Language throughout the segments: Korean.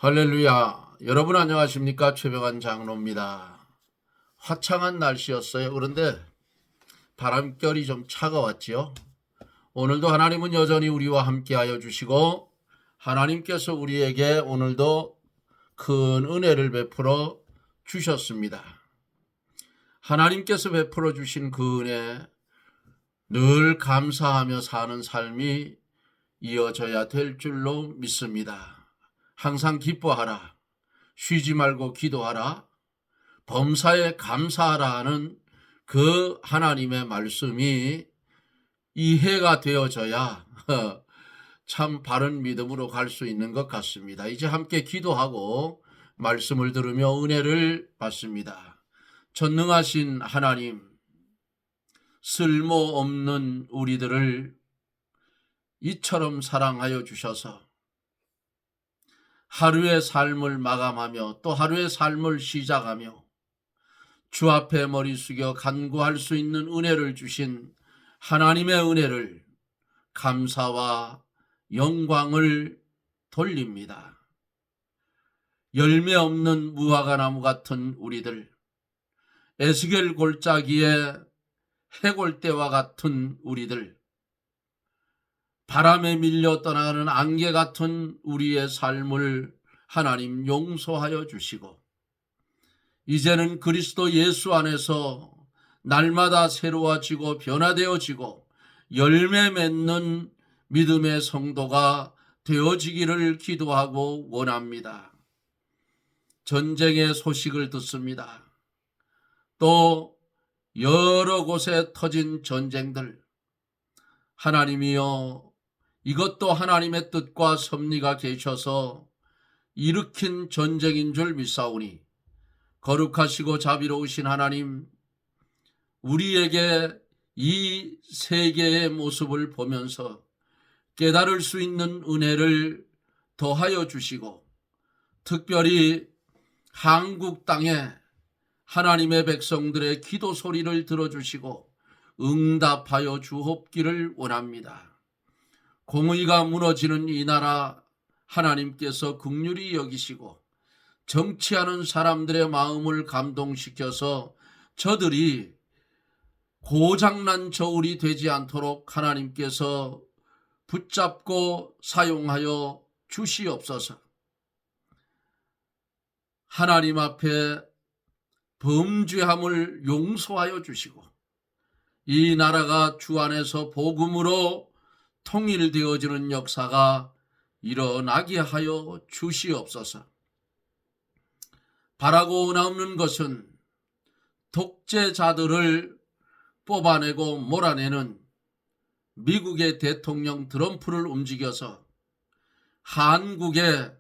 할렐루야. 여러분 안녕하십니까? 최병환 장로입니다. 화창한 날씨였어요. 그런데 바람결이 좀 차가웠지요. 오늘도 하나님은 여전히 우리와 함께하여 주시고 하나님께서 우리에게 오늘도 큰 은혜를 베풀어 주셨습니다. 하나님께서 베풀어 주신 그 은혜 늘 감사하며 사는 삶이 이어져야 될 줄로 믿습니다. 항상 기뻐하라. 쉬지 말고 기도하라. 범사에 감사하라 하는 그 하나님의 말씀이 이해가 되어져야 참 바른 믿음으로 갈 수 있는 것 같습니다. 이제 함께 기도하고 말씀을 들으며 은혜를 받습니다. 전능하신 하나님, 쓸모없는 우리들을 이처럼 사랑하여 주셔서 하루의 삶을 마감하며 또 하루의 삶을 시작하며 주 앞에 머리 숙여 간구할 수 있는 은혜를 주신 하나님의 은혜를 감사와 영광을 돌립니다. 열매 없는 무화과나무 같은 우리들, 에스겔 골짜기의 해골대와 같은 우리들, 바람에 밀려 떠나가는 안개 같은 우리의 삶을 하나님 용서하여 주시고 이제는 그리스도 예수 안에서 날마다 새로워지고 변화되어지고 열매 맺는 믿음의 성도가 되어지기를 기도하고 원합니다. 전쟁의 소식을 듣습니다. 또 여러 곳에 터진 전쟁들, 하나님이여 이것도 하나님의 뜻과 섭리가 계셔서 일으킨 전쟁인 줄 믿사오니 거룩하시고 자비로우신 하나님, 우리에게 이 세계의 모습을 보면서 깨달을 수 있는 은혜를 더하여 주시고 특별히 한국 땅에 하나님의 백성들의 기도 소리를 들어주시고 응답하여 주옵기를 원합니다. 공의가 무너지는 이 나라 하나님께서 긍휼히 여기시고 정치하는 사람들의 마음을 감동시켜서 저들이 고장난 저울이 되지 않도록 하나님께서 붙잡고 사용하여 주시옵소서. 하나님 앞에 범죄함을 용서하여 주시고 이 나라가 주 안에서 복음으로 통일되어지는 역사가 일어나게 하여 주시옵소서. 바라고 원하는 것은 독재자들을 뽑아내고 몰아내는 미국의 대통령 트럼프를 움직여서 한국의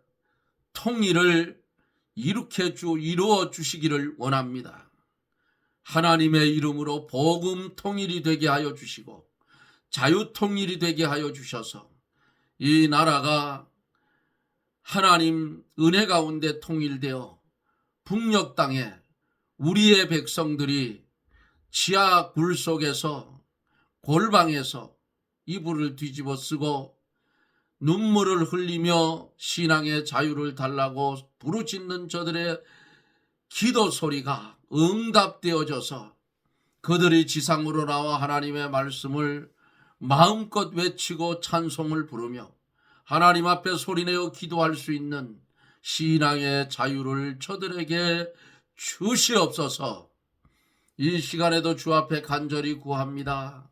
통일을 이루어 주시기를 원합니다. 하나님의 이름으로 복음 통일이 되게 하여 주시고 자유 통일이 되게 하여 주셔서 이 나라가 하나님 은혜 가운데 통일되어 북녘 땅에 우리의 백성들이 지하 굴 속에서 골방에서 이불을 뒤집어 쓰고 눈물을 흘리며 신앙의 자유를 달라고 부르짖는 저들의 기도 소리가 응답되어져서 그들이 지상으로 나와 하나님의 말씀을 마음껏 외치고 찬송을 부르며 하나님 앞에 소리내어 기도할 수 있는 신앙의 자유를 저들에게 주시옵소서. 이 시간에도 주 앞에 간절히 구합니다.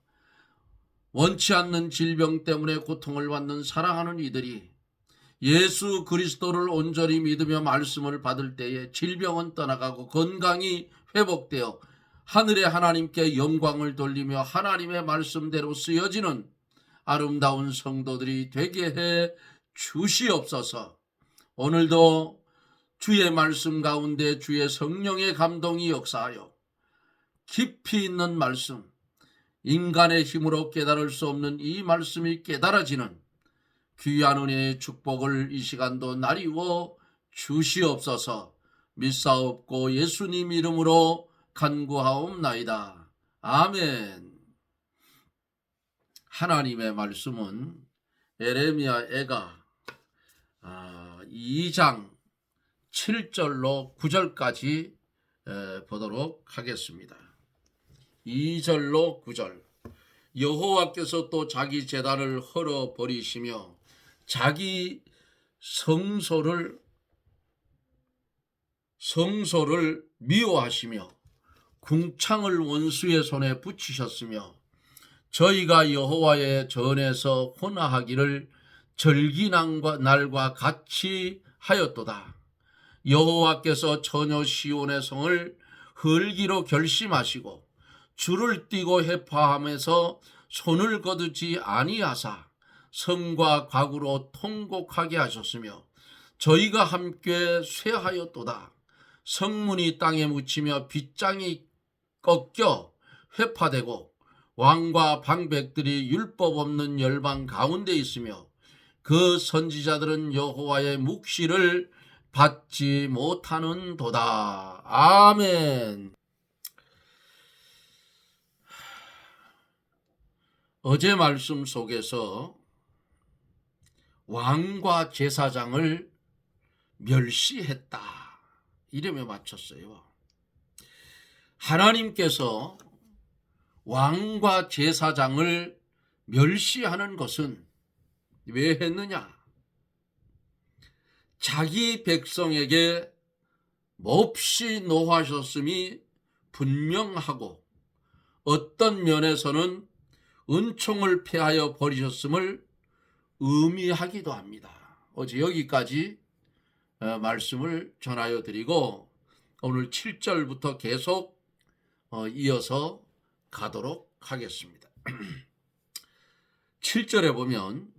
원치 않는 질병 때문에 고통을 받는 사랑하는 이들이 예수 그리스도를 온전히 믿으며 말씀을 받을 때에 질병은 떠나가고 건강이 회복되어 하늘의 하나님께 영광을 돌리며 하나님의 말씀대로 쓰여지는 아름다운 성도들이 되게 해 주시옵소서. 오늘도 주의 말씀 가운데 주의 성령의 감동이 역사하여 깊이 있는 말씀, 인간의 힘으로 깨달을 수 없는 이 말씀이 깨달아지는 귀한 은혜의 축복을 이 시간도 나리워 주시옵소서. 믿사옵고 예수님 이름으로 간구하옵나이다. 아멘. 하나님의 말씀은 에레미야 애가 2장 7절로 9절까지 보도록 하겠습니다. 2절로 9절. 여호와께서 또 자기 제단을 헐어버리시며 자기 성소를 미워하시며 궁창을 원수의 손에 붙이셨으며 저희가 여호와의 전에서 혼화하기를 절기날과 같이 하였도다. 여호와께서 처녀 시온의 성을 헐기로 결심하시고 줄을 띠고 해파함에서 손을 거두지 아니하사 성과 과구로 통곡하게 하셨으며 저희가 함께 쇠하였도다. 성문이 땅에 묻히며 빗장이 꺾여 회파되고 왕과 방백들이 율법 없는 열방 가운데 있으며 그 선지자들은 여호와의 묵시를 받지 못하는도다. 아멘. 어제 말씀 속에서 왕과 제사장을 멸시했다 이름에 맞췄어요. 하나님께서 왕과 제사장을 멸시하는 것은 왜 했느냐? 자기 백성에게 몹시 노하셨음이 분명하고 어떤 면에서는 은총을 폐하여 버리셨음을 의미하기도 합니다. 어제 여기까지 말씀을 전하여 드리고 오늘 7절부터 계속 이어서 가도록 하겠습니다. 7절에 보면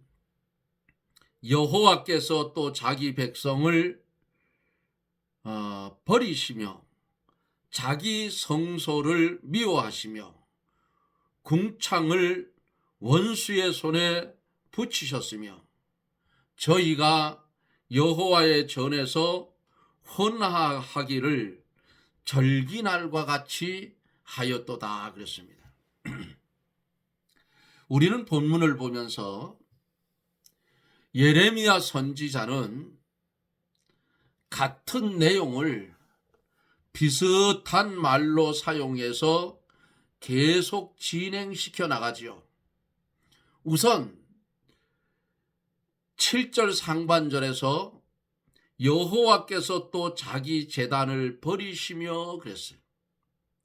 여호와께서 또 자기 백성을 버리시며 자기 성소를 미워하시며 궁창을 원수의 손에 붙이셨으며 저희가 여호와의 전에서 혼화하기를 절기날과 같이 하였도다 그랬습니다. 우리는 본문을 보면서 예레미야 선지자는 같은 내용을 비슷한 말로 사용해서 계속 진행시켜 나가지요. 우선 7절 상반절에서 여호와께서 또 자기 제단을 버리시며 그랬어요.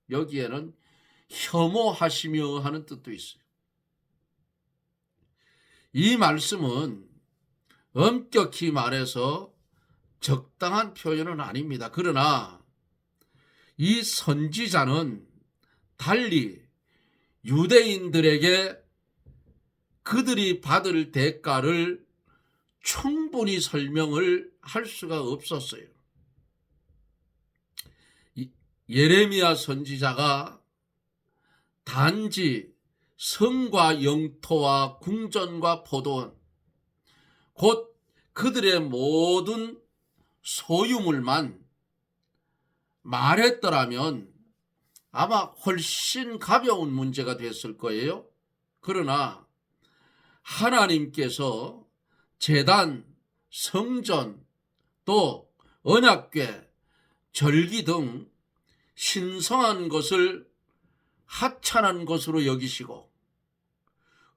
여기에는 혐오하시며 하는 뜻도 있어요. 이 말씀은 엄격히 말해서 적당한 표현은 아닙니다. 그러나 이 선지자는 달리 유대인들에게 그들이 받을 대가를 충분히 설명을 할 수가 없었어요. 예레미야 선지자가 단지 성과 영토와 궁전과 포도원 곧 그들의 모든 소유물만 말했더라면 아마 훨씬 가벼운 문제가 됐을 거예요. 그러나 하나님께서 제단, 성전, 또 언약궤, 절기 등 신성한 것을 하찮은 것으로 여기시고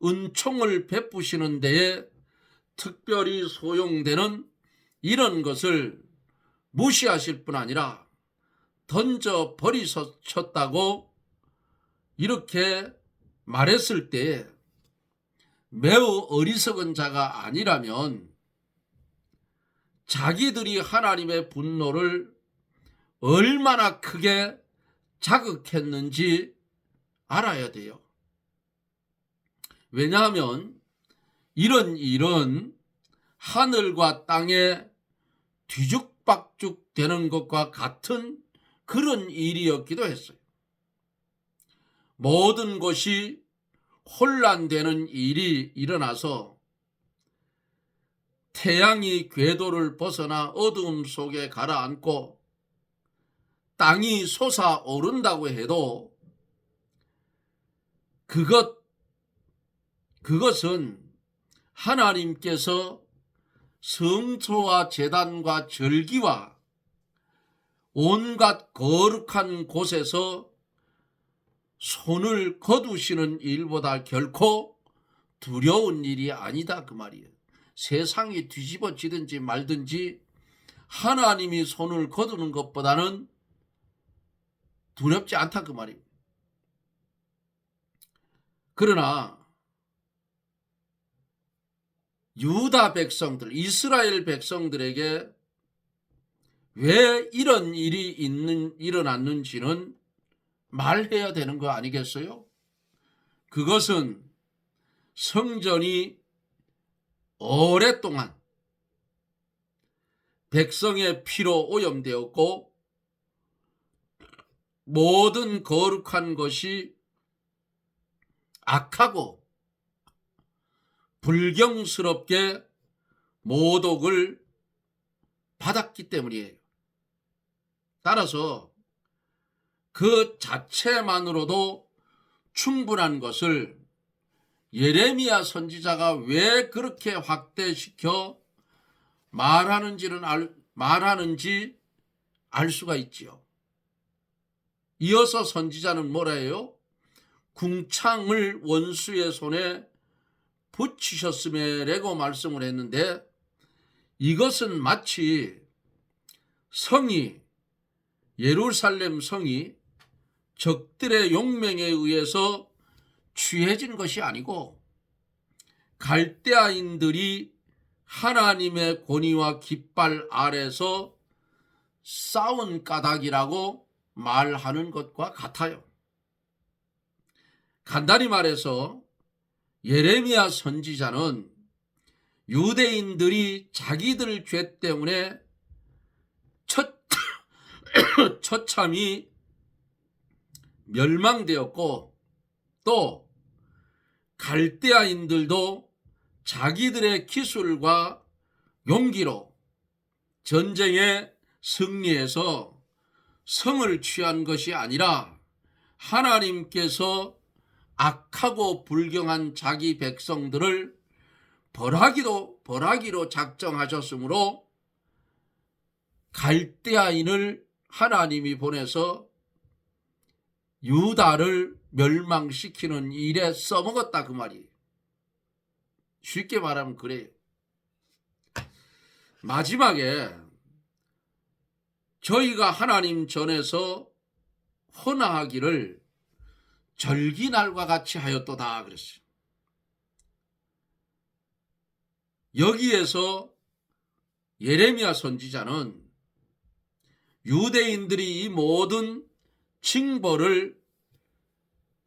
은총을 베푸시는 데에 특별히 소용되는 이런 것을 무시하실 뿐 아니라 던져 버리셨다고 이렇게 말했을 때 매우 어리석은 자가 아니라면 자기들이 하나님의 분노를 얼마나 크게 자극했는지 알아야 돼요. 왜냐하면 이런 일은 하늘과 땅에 뒤죽박죽 되는 것과 같은 그런 일이었기도 했어요. 모든 것이 혼란되는 일이 일어나서 태양이 궤도를 벗어나 어두움 속에 가라앉고 땅이 솟아오른다고 해도 그것은 하나님께서 성소와 제단과 절기와 온갖 거룩한 곳에서 손을 거두시는 일보다 결코 두려운 일이 아니다 그 말이에요. 세상이 뒤집어지든지 말든지 하나님이 손을 거두는 것보다는 두렵지 않다 그 말이에요. 그러나 유다 백성들, 이스라엘 백성들에게 왜 이런 일이 일어났는지는 말해야 되는 거 아니겠어요? 그것은 성전이 오랫동안 백성의 피로 오염되었고 모든 거룩한 것이 악하고 불경스럽게 모독을 받았기 때문이에요. 따라서 그 자체만으로도 충분한 것을 예레미야 선지자가 왜 그렇게 확대시켜 말하는지 알 수가 있지요. 이어서 선지자는 뭐라 해요? 궁창을 원수의 손에 붙이셨음에라고 말씀을 했는데, 이것은 마치 예루살렘 성이 적들의 용맹에 의해서 취해진 것이 아니고 갈대아인들이 하나님의 권위와 깃발 아래서 싸운 까닭이라고 말하는 것과 같아요. 간단히 말해서 예레미야 선지자는 유대인들이 자기들 죄 때문에 처참히 멸망되었고, 또 갈대아인들도 자기들의 기술과 용기로 전쟁에 승리해서 성을 취한 것이 아니라 하나님께서 악하고 불경한 자기 백성들을 벌하기로 작정하셨으므로 갈대아인을 하나님이 보내서 유다를 멸망시키는 일에 써먹었다 그 말이에요. 쉽게 말하면 그래요. 마지막에 저희가 하나님 전에서 헌화하기를 절기날과 같이 하였도다 그랬어요. 여기에서 예레미야 선지자는 유대인들이 이 모든 징벌을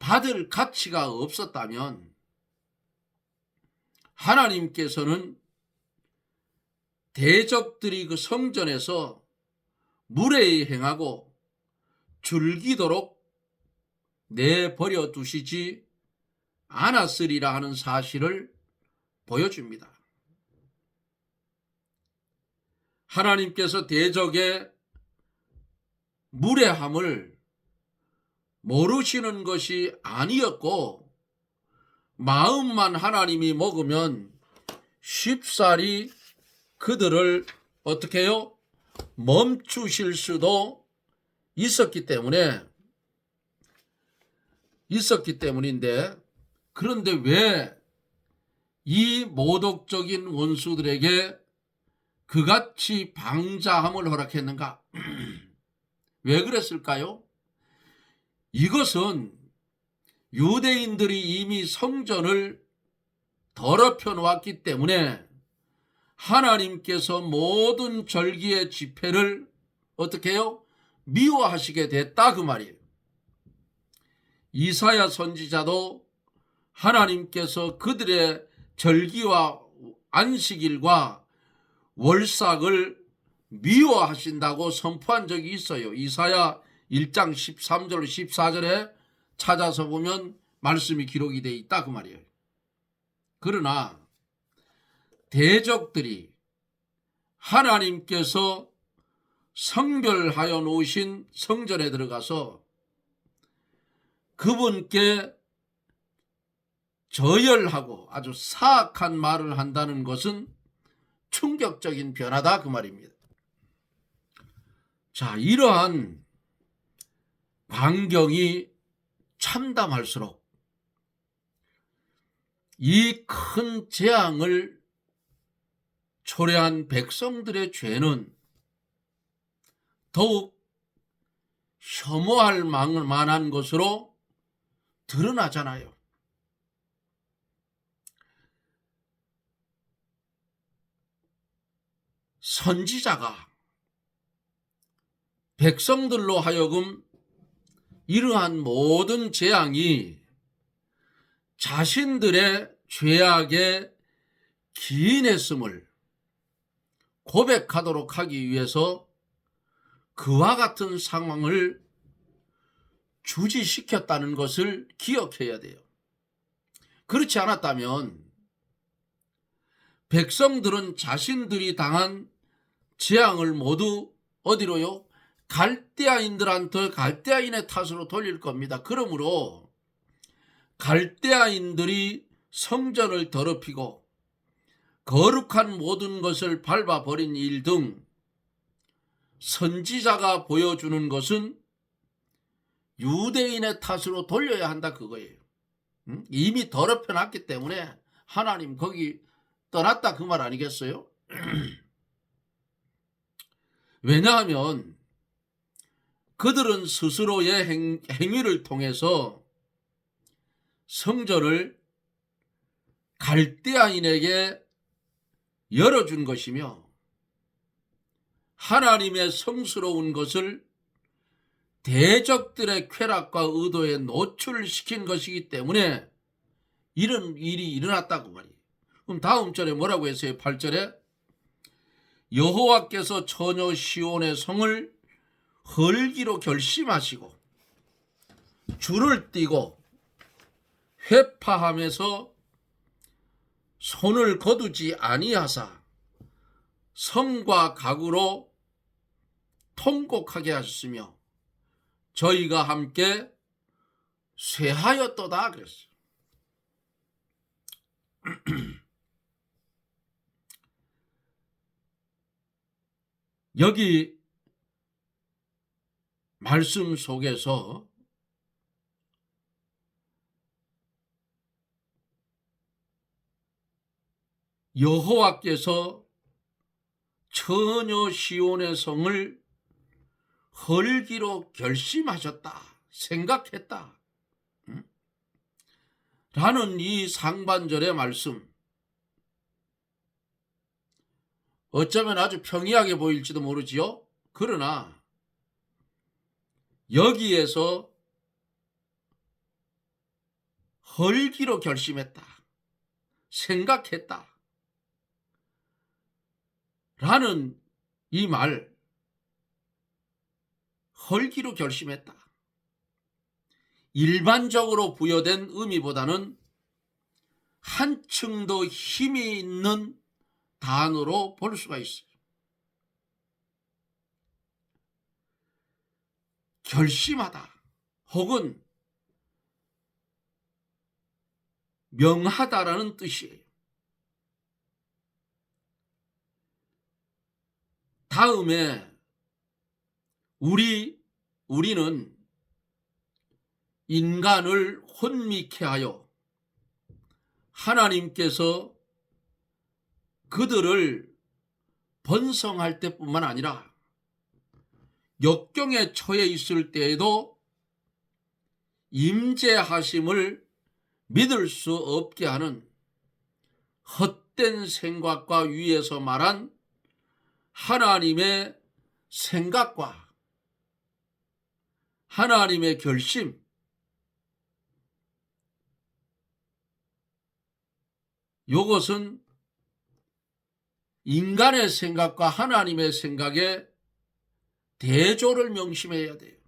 받을 가치가 없었다면 하나님께서는 대적들이 그 성전에서 무례히 행하고 즐기도록 내버려 두시지 않았으리라 하는 사실을 보여줍니다. 하나님께서 대적의 무례함을 모르시는 것이 아니었고, 마음만 하나님이 먹으면 쉽사리 그들을 어떻게 해요? 멈추실 수도 있었기 때문인데, 그런데 왜 이 모독적인 원수들에게 그같이 방자함을 허락했는가? 왜 그랬을까요? 이것은 유대인들이 이미 성전을 더럽혀 놓았기 때문에 하나님께서 모든 절기의 집회를 어떻게 해요? 미워하시게 됐다 그 말이에요. 이사야 선지자도 하나님께서 그들의 절기와 안식일과 월삭을 미워하신다고 선포한 적이 있어요. 이사야 1장 13절 14절에 찾아서 보면 말씀이 기록이 되어 있다 그 말이에요. 그러나 대적들이 하나님께서 성별하여 놓으신 성전에 들어가서 그분께 저열하고 아주 사악한 말을 한다는 것은 충격적인 변화다 그 말입니다. 자, 이러한 광경이 참담할수록 이 큰 재앙을 초래한 백성들의 죄는 더욱 혐오할 만한 것으로 드러나잖아요. 선지자가 백성들로 하여금 이러한 모든 재앙이 자신들의 죄악에 기인했음을 고백하도록 하기 위해서 그와 같은 상황을 주지시켰다는 것을 기억해야 돼요. 그렇지 않았다면 백성들은 자신들이 당한 재앙을 모두 어디로요? 갈대아인의 탓으로 돌릴 겁니다. 그러므로 갈대아인들이 성전을 더럽히고 거룩한 모든 것을 밟아버린 일 등 선지자가 보여주는 것은 유대인의 탓으로 돌려야 한다 그거예요. 이미 더럽혀놨기 때문에 하나님 거기 떠났다 그 말 아니겠어요? 왜냐하면 그들은 스스로의 행위를 통해서 성전을 갈대아인에게 열어준 것이며 하나님의 성스러운 것을 대적들의 쾌락과 의도에 노출시킨 것이기 때문에 이런 일이 일어났다고 말이에요. 그럼 다음 절에 뭐라고 했어요? 8절에 여호와께서 처녀 시온의 성을 헐기로 결심하시고 줄을 띠고 회파함에서 손을 거두지 아니하사 성과 각으로 통곡하게 하셨으며 저희가 함께 쇠하였도다 그랬어요. 여기 말씀 속에서 여호와께서 처녀 시온의 성을 헐기로 결심하셨다, 생각했다 라는 이 상반절의 말씀, 어쩌면 아주 평이하게 보일지도 모르지요. 그러나 여기에서 헐기로 결심했다, 생각했다 라는 이 말, 헐기로 결심했다, 일반적으로 부여된 의미보다는 한층 더 힘이 있는 단어로 볼 수가 있어요. 결심하다 혹은 명하다라는 뜻이에요. 다음에 우리는 인간을 혼미케 하여 하나님께서 그들을 번성할 때뿐만 아니라 역경에 처해 있을 때에도 임재하심을 믿을 수 없게 하는 헛된 생각과 위에서 말한 하나님의 생각과 하나님의 결심, 이것은 인간의 생각과 하나님의 생각에 대조를 명심해야 돼요.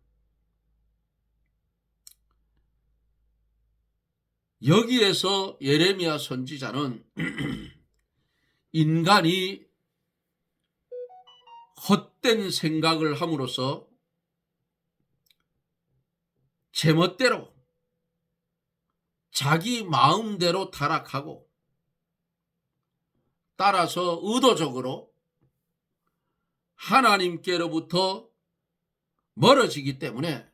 여기에서 예레미야 선지자는 인간이 헛된 생각을 함으로써 제멋대로 자기 마음대로 타락하고 따라서 의도적으로 하나님께로부터 멀어지기 때문에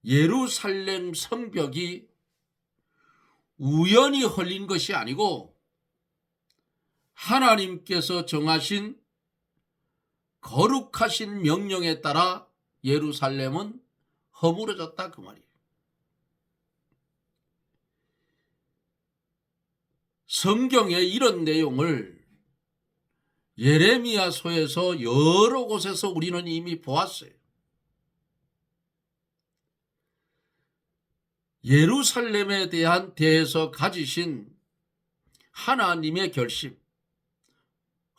예루살렘 성벽이 우연히 헐린 것이 아니고 하나님께서 정하신 거룩하신 명령에 따라 예루살렘은 허물어졌다 그 말이에요. 성경에 이런 내용을 예레미야서에서 여러 곳에서 우리는 이미 보았어요. 예루살렘에 대해서 가지신 하나님의 결심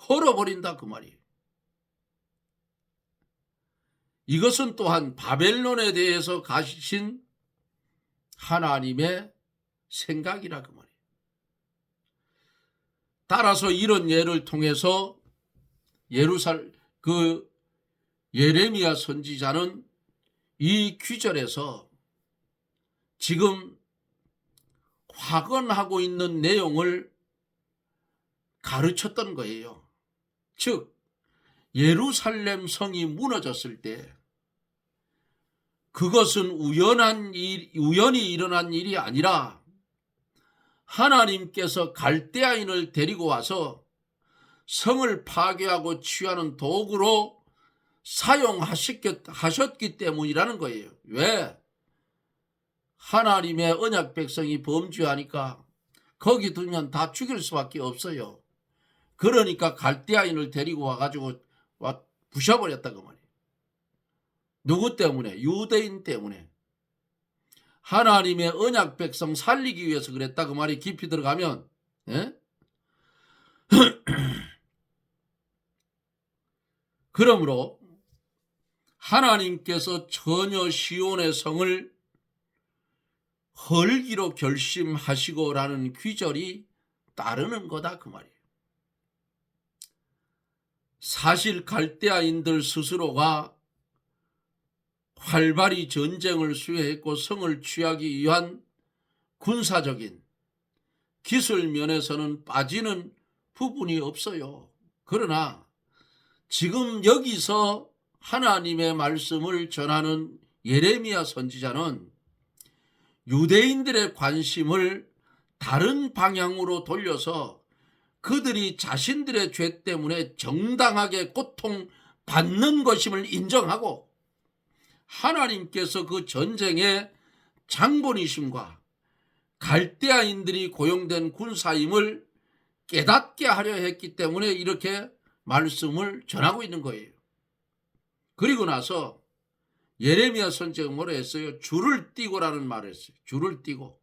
헐어버린다 그 말이에요. 이것은 또한 바벨론에 대해서 가지신 하나님의 생각이라 그 말이에요. 따라서 이런 예를 통해서 예레미야 선지자는 이 귀절에서 지금 확언하고 있는 내용을 가르쳤던 거예요. 즉 예루살렘 성이 무너졌을 때 그것은 우연히 일어난 일이 아니라 하나님께서 갈대아인을 데리고 와서 성을 파괴하고 취하는 도구로 사용하셨기 때문이라는 거예요. 왜? 하나님의 언약 백성이 범죄하니까 거기 두면 다 죽일 수밖에 없어요. 그러니까 갈대아인을 데리고 와가지고 부셔버렸다고 말이에요. 누구 때문에? 유대인 때문에. 하나님의 언약 백성 살리기 위해서 그랬다고 말이 깊이 들어가면 그러므로 하나님께서 전혀 시온의 성을 헐기로 결심하시고라는 귀절이 따르는 거다 그 말이에요. 사실 갈대아인들 스스로가 활발히 전쟁을 수행했고 성을 취하기 위한 군사적인 기술 면에서는 빠지는 부분이 없어요. 그러나 지금 여기서 하나님의 말씀을 전하는 예레미야 선지자는 유대인들의 관심을 다른 방향으로 돌려서 그들이 자신들의 죄 때문에 정당하게 고통받는 것임을 인정하고 하나님께서 그 전쟁의 장본이심과 갈대아인들이 고용된 군사임을 깨닫게 하려 했기 때문에 이렇게 말씀을 전하고 있는 거예요. 그리고 나서 예레미야 선지자가 뭐라 했어요? 줄을 띄고라는 말을 했어요. 줄을 띄고.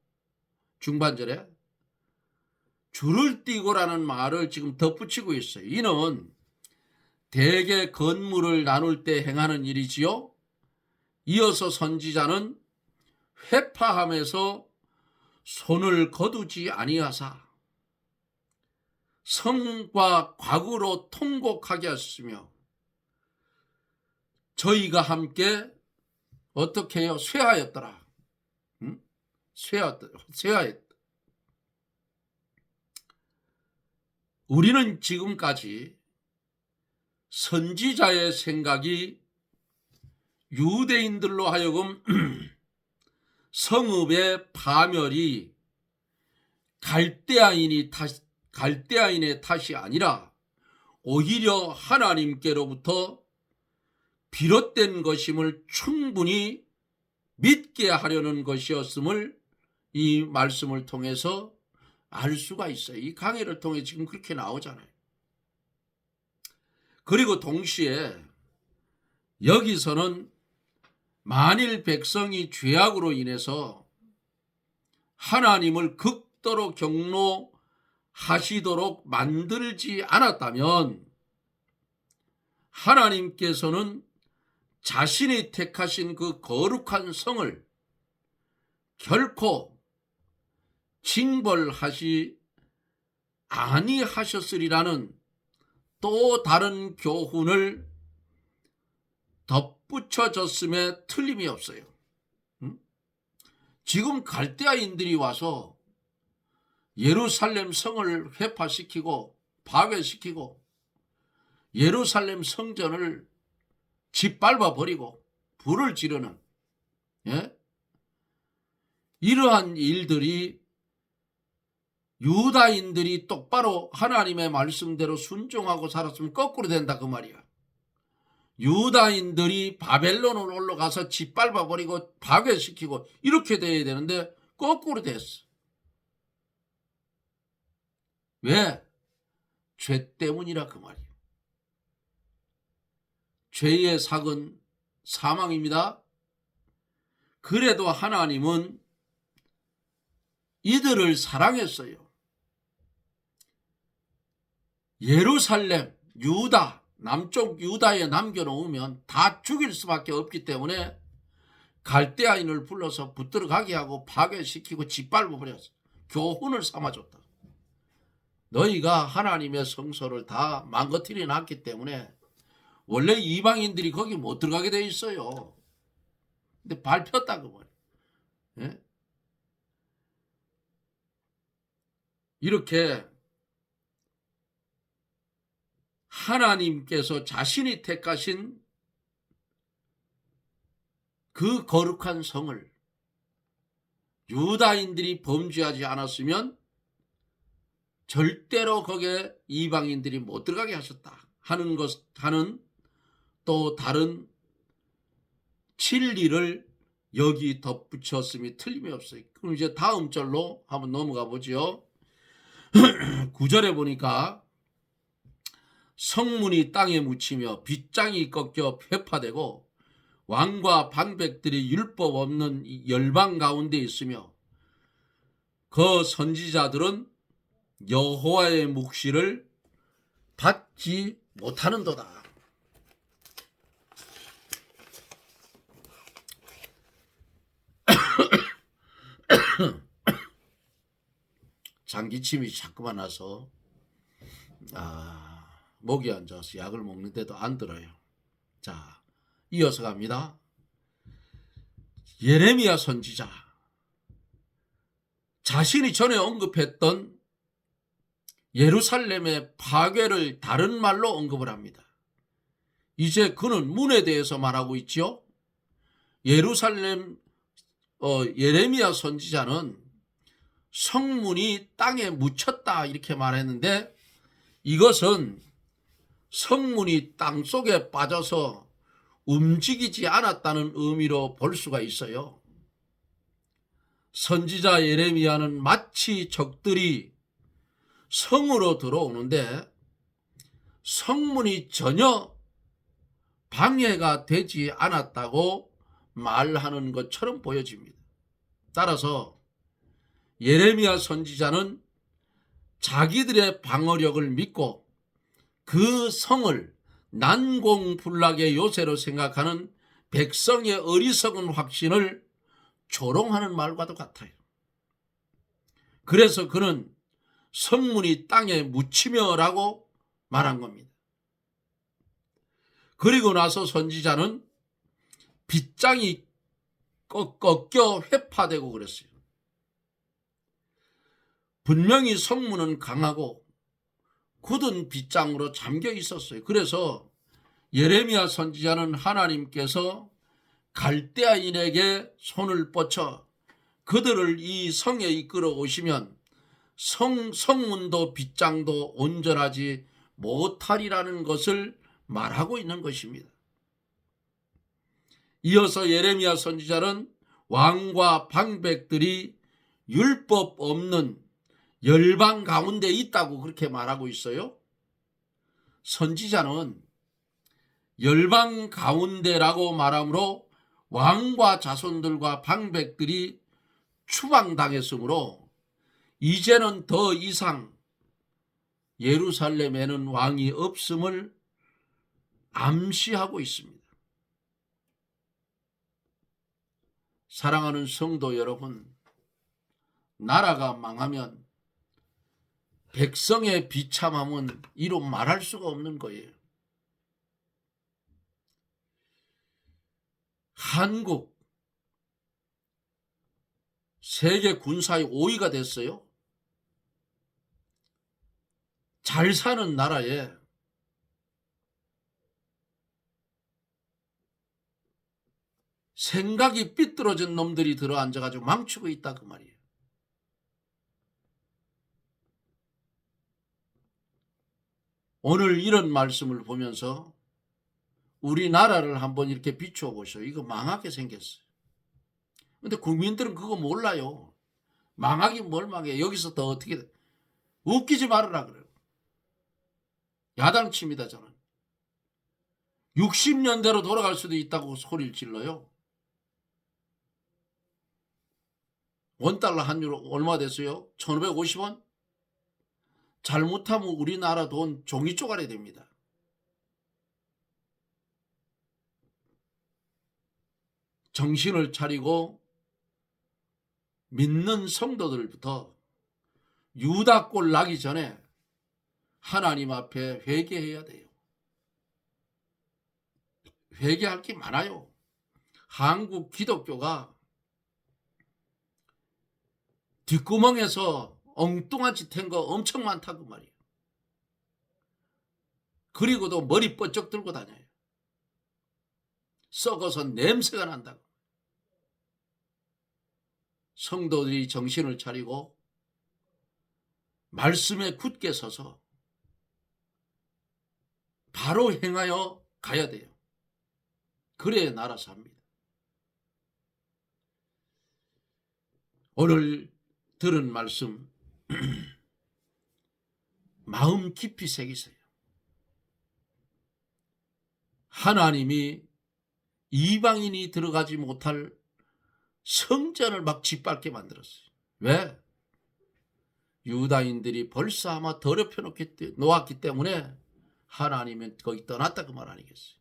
중반절에 줄을 띄고라는 말을 지금 덧붙이고 있어요. 이는 대개 건물을 나눌 때 행하는 일이지요. 이어서 선지자는 회파함에서 손을 거두지 아니하사 성과 과거로 통곡하게 하셨으며 저희가 함께 어떻게 해요? 쇠하였더라. 쇠하였다. 우리는 지금까지 선지자의 생각이 유대인들로 하여금 성읍의 파멸이 갈대아인의 탓이 아니라 오히려 하나님께로부터 비롯된 것임을 충분히 믿게 하려는 것이었음을 이 말씀을 통해서 알 수가 있어요. 이 강해를 통해 지금 그렇게 나오잖아요. 그리고 동시에 여기서는 만일 백성이 죄악으로 인해서 하나님을 극도로 경노하시도록 만들지 않았다면 하나님께서는 자신이 택하신 그 거룩한 성을 결코 징벌하시 아니하셨으리라는 또 다른 교훈을 덧붙여졌음에 틀림이 없어요. 지금 갈대아인들이 와서 예루살렘 성을 회파시키고 파괴시키고 예루살렘 성전을 짓밟아 버리고 불을 지르는, 예? 이러한 일들이 유다인들이 똑바로 하나님의 말씀대로 순종하고 살았으면 거꾸로 된다 그 말이야. 유다인들이 바벨론으로 올라가서 짓밟아 버리고 파괴시키고 이렇게 돼야 되는데 거꾸로 됐어. 왜? 죄 때문이라 그 말이에요. 죄의 삭은 사망입니다. 그래도 하나님은 이들을 사랑했어요. 예루살렘, 유다, 남쪽 유다에 남겨놓으면 다 죽일 수밖에 없기 때문에 갈대아인을 불러서 붙들어 가게 하고 파괴시키고 짓밟아 버렸어. 교훈을 삼아줬다. 너희가 하나님의 성소를 다 망가뜨려 놨기 때문에 원래 이방인들이 거기 못 들어가게 돼 있어요. 근데 밟혔다 그 말이에요. 예? 이렇게 하나님께서 자신이 택하신 그 거룩한 성을 유다인들이 범죄하지 않았으면 절대로 거기에 이방인들이 못 들어가게 하셨다 하는 또 다른 진리를 여기 덧붙였음이 틀림이 없어요. 그럼 이제 다음 절로 한번 넘어가 보죠. 9절에 보니까 성문이 땅에 묻히며 빗장이 꺾여 회파되고 왕과 방백들이 율법 없는 열방 가운데 있으며 그 선지자들은 여호와의 묵시를 받지 못하는도다. 장기침이 자꾸만 나서 목이 안 좋아서 약을 먹는데도 안 들어요. 자, 이어서 갑니다. 예레미야 선지자 자신이 전에 언급했던 예루살렘의 파괴를 다른 말로 언급을 합니다. 이제 그는 문에 대해서 말하고 있지요. 예루살렘 예레미야 선지자는 성문이 땅에 묻혔다 이렇게 말했는데 이것은 성문이 땅속에 빠져서 움직이지 않았다는 의미로 볼 수가 있어요. 선지자 예레미야는 마치 적들이 성으로 들어오는데 성문이 전혀 방해가 되지 않았다고 말하는 것처럼 보여집니다. 따라서 예레미야 선지자는 자기들의 방어력을 믿고 그 성을 난공불락의 요새로 생각하는 백성의 어리석은 확신을 조롱하는 말과도 같아요. 그래서 그는 성문이 땅에 묻히며라고 말한 겁니다. 그리고 나서 선지자는 빗장이 꺾여 회파되고 그랬어요. 분명히 성문은 강하고 굳은 빗장으로 잠겨 있었어요. 그래서 예레미야 선지자는 하나님께서 갈대아인에게 손을 뻗쳐 그들을 이 성에 이끌어 오시면 성문도 빗장도 온전하지 못하리라는 것을 말하고 있는 것입니다. 이어서 예레미야 선지자는 왕과 방백들이 율법 없는 열방 가운데 있다고 그렇게 말하고 있어요. 선지자는 열방 가운데라고 말하므로 왕과 자손들과 방백들이 추방당했으므로 이제는 더 이상 예루살렘에는 왕이 없음을 암시하고 있습니다. 사랑하는 성도 여러분, 나라가 망하면 백성의 비참함은 이루 말할 수가 없는 거예요. 한국 세계 군사의 5위가 됐어요. 잘 사는 나라에 생각이 삐뚤어진 놈들이 들어 앉아가지고 망치고 있다 그 말이에요. 오늘 이런 말씀을 보면서 우리나라를 한번 이렇게 비추어 보셔. 이거 망하게 생겼어요. 근데 국민들은 그거 몰라요. 망하긴 뭘 망해. 여기서 더 어떻게 돼. 웃기지 말으라 그래요. 야당칩니다 저는. 60년대로 돌아갈 수도 있다고 소리를 질러요. 원달러 환율 얼마 됐어요? 1550원? 잘못하면 우리나라 돈 종이 쪼가리 됩니다. 정신을 차리고 믿는 성도들부터 유다꼴 나기 전에 하나님 앞에 회개해야 돼요. 회개할 게 많아요. 한국 기독교가 뒷구멍에서 엉뚱한 짓 한 거 엄청 많다 그 말이에요. 그리고도 머리 번쩍 들고 다녀요. 썩어서 냄새가 난다고. 성도들이 정신을 차리고 말씀에 굳게 서서 바로 행하여 가야 돼요. 그래야 나라 삽니다. 오늘 들은 말씀 마음 깊이 새기세요. 하나님이 이방인이 들어가지 못할 성전을 막 짓밟게 만들었어요. 왜? 유다인들이 벌써 아마 더럽혀 놓았기 때문에 하나님은 거기 떠났다 그 말 아니겠어요.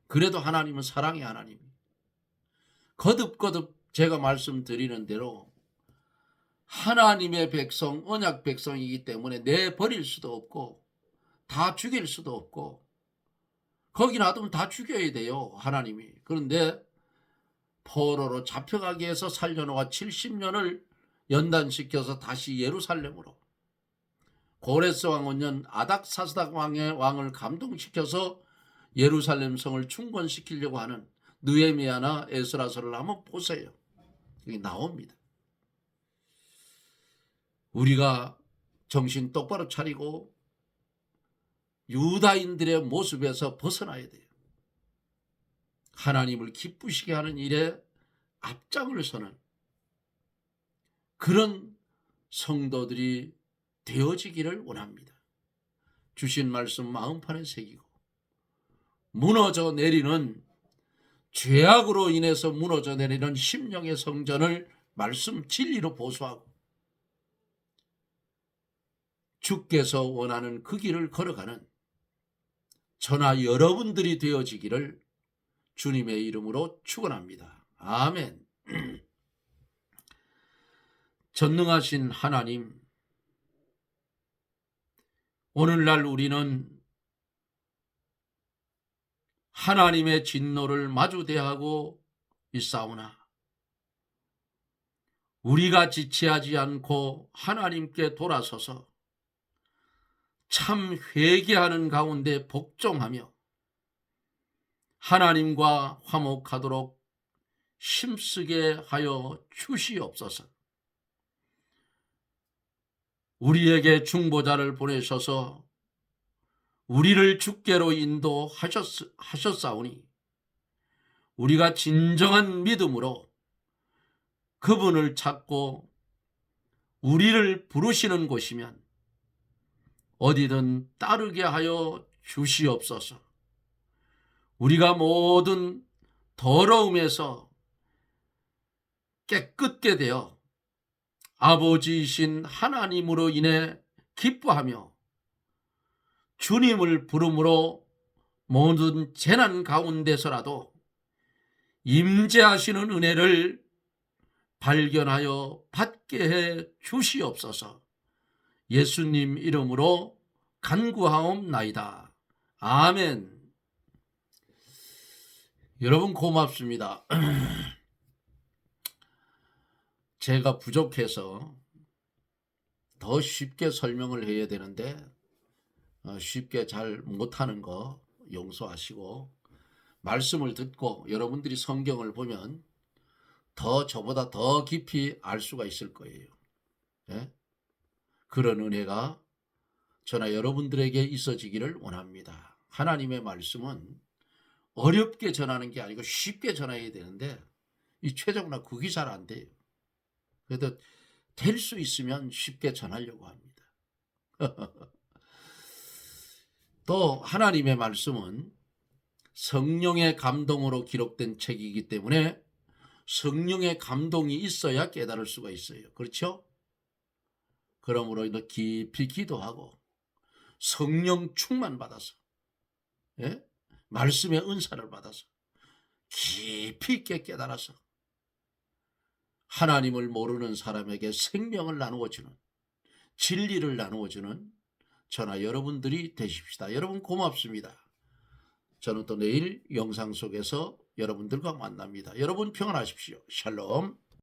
그래도 하나님은 사랑의 하나님. 거듭거듭 제가 말씀드리는 대로 하나님의 백성, 언약 백성이기 때문에 내버릴 수도 없고 다 죽일 수도 없고 거기 놔두면 다 죽여야 돼요. 하나님이. 그런데 포로로 잡혀가게 해서 살려놓아 70년을 연단시켜서 다시 예루살렘으로 고레스 왕 원년 아닥사스닥 왕을 감동시켜서 예루살렘 성을 충건시키려고 하는 느헤미야나 에스라서를 한번 보세요. 여기 나옵니다. 우리가 정신 똑바로 차리고 유다인들의 모습에서 벗어나야 돼요. 하나님을 기쁘시게 하는 일에 앞장을 서는 그런 성도들이 되어지기를 원합니다. 주신 말씀 마음판에 새기고 무너져 내리는 죄악으로 인해서 무너져 내리는 심령의 성전을 말씀 진리로 보수하고 주께서 원하는 그 길을 걸어가는 저나 여러분들이 되어지기를 주님의 이름으로 축원합니다. 아멘. 전능하신 하나님, 오늘날 우리는 하나님의 진노를 마주 대하고 있사오나 우리가 지체하지 않고 하나님께 돌아서서 참 회개하는 가운데 복종하며 하나님과 화목하도록 힘쓰게 하여 주시옵소서. 우리에게 중보자를 보내셔서 우리를 주께로 인도하셨사오니 우리가 진정한 믿음으로 그분을 찾고 우리를 부르시는 곳이면 어디든 따르게 하여 주시옵소서. 우리가 모든 더러움에서 깨끗게 되어 아버지이신 하나님으로 인해 기뻐하며 주님을 부름으로 모든 재난 가운데서라도 임재하시는 은혜를 발견하여 받게 해 주시옵소서. 예수님 이름으로 간구하옵나이다. 아멘. 여러분 고맙습니다. 제가 부족해서 더 쉽게 설명을 해야 되는데 쉽게 잘 못하는 거 용서하시고 말씀을 듣고 여러분들이 성경을 보면 더 저보다 더 깊이 알 수가 있을 거예요. 예? 그런 은혜가 저나 여러분들에게 있어지기를 원합니다. 하나님의 말씀은 어렵게 전하는 게 아니고 쉽게 전해야 되는데 이 최정나 그게 잘 안 돼요. 그래도 될 수 있으면 쉽게 전하려고 합니다. 또 하나님의 말씀은 성령의 감동으로 기록된 책이기 때문에 성령의 감동이 있어야 깨달을 수가 있어요. 그렇죠? 그러므로 깊이 기도하고 성령 충만 받아서, 예? 말씀의 은사를 받아서 깊이 있게 깨달아서 하나님을 모르는 사람에게 생명을 나누어주는, 진리를 나누어주는 저나 여러분들이 되십시다. 여러분 고맙습니다. 저는 또 내일 영상 속에서 여러분들과 만납니다. 여러분 평안하십시오. 샬롬.